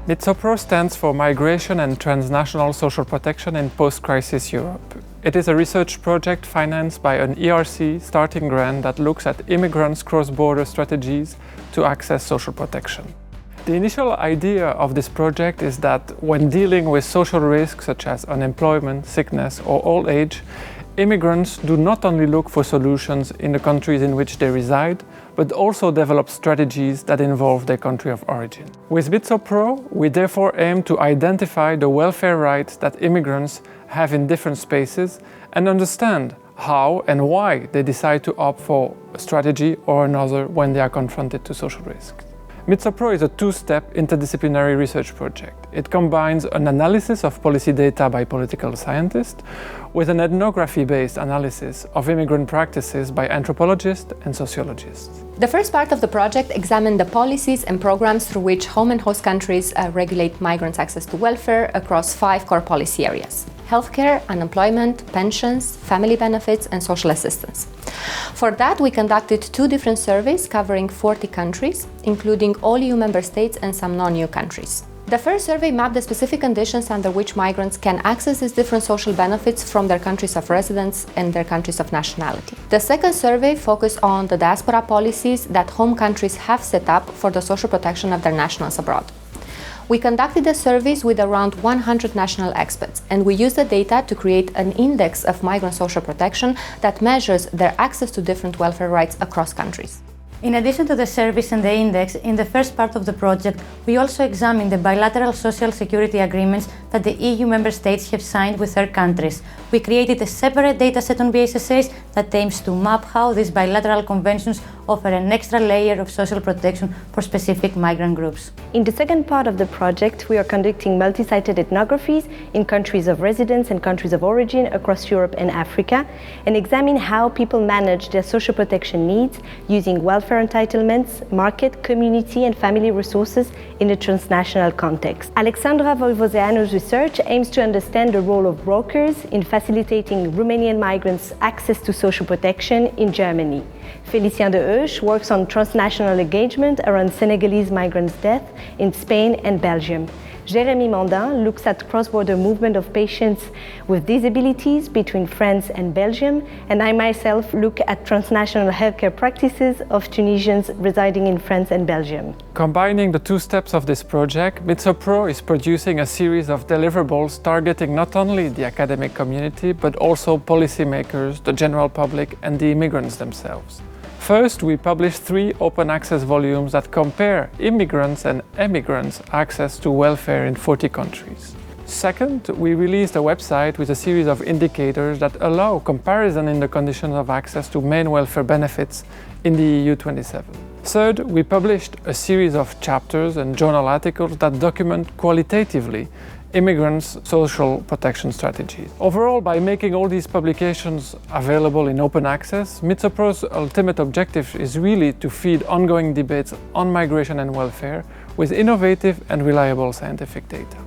MITSOPRO stands for Migration and Transnational Social Protection in Post-Crisis Europe. It is a research project financed by an ERC starting grant that looks at immigrants' cross-border strategies to access social protection. The initial idea of this project is that when dealing with social risks such as unemployment, sickness or old age, immigrants do not only look for solutions in the countries in which they reside, but also develop strategies that involve their country of origin. With MITSOPRO, we therefore aim to identify the welfare rights that immigrants have in different spaces and understand how and why they decide to opt for a strategy or another when they are confronted to social risks. MITSOPRO is a two-step interdisciplinary research project. It combines an analysis of policy data by political scientists with an ethnography-based analysis of immigrant practices by anthropologists and sociologists. The first part of the project examined the policies and programs through which home and host countries regulate migrants' access to welfare across 5 core policy areas: healthcare, unemployment, pensions, family benefits, and social assistance. For that, we conducted 2 different surveys covering 40 countries, including all EU member states and some non-EU countries. The first survey mapped the specific conditions under which migrants can access these different social benefits from their countries of residence and their countries of nationality. The second survey focused on the diaspora policies that home countries have set up for the social protection of their nationals abroad. We conducted the surveys with around 100 national experts, and we used the data to create an index of migrant social protection that measures their access to different welfare rights across countries. In addition to the surveys and the index, in the first part of the project, we also examined the bilateral social security agreements that the EU member states have signed with third countries. We created a separate dataset on BSSAs that aims to map how these bilateral conventions offer an extra layer of social protection for specific migrant groups. In the second part of the project, we are conducting multi-sited ethnographies in countries of residence and countries of origin across Europe and Africa, and examine how people manage their social protection needs using welfare entitlements, market, community and family resources in a transnational context. Alexandra Voivozeanu's research aims to understand the role of brokers in facilitating Romanian migrants' access to social protection in Germany. Félicien de Heusch works on transnational engagement around Senegalese migrants' death in Spain and Belgium. Jérémy Mandin looks at cross-border movement of patients with disabilities between France and Belgium, and I myself look at transnational healthcare practices of Tunisians residing in France and Belgium. Combining the 2 steps of this project, MITSOPRO is producing a series of deliverables targeting not only the academic community, but also policymakers, the general public, and the immigrants themselves. First, we published 3 open access volumes that compare immigrants' and emigrants' access to welfare in 40 countries. Second, we released a website with a series of indicators that allow comparison in the conditions of access to main welfare benefits in the EU 27. Third, we published a series of chapters and journal articles that document qualitatively immigrants' social protection strategies. Overall, by making all these publications available in open access, MITSOPRO's ultimate objective is really to feed ongoing debates on migration and welfare with innovative and reliable scientific data.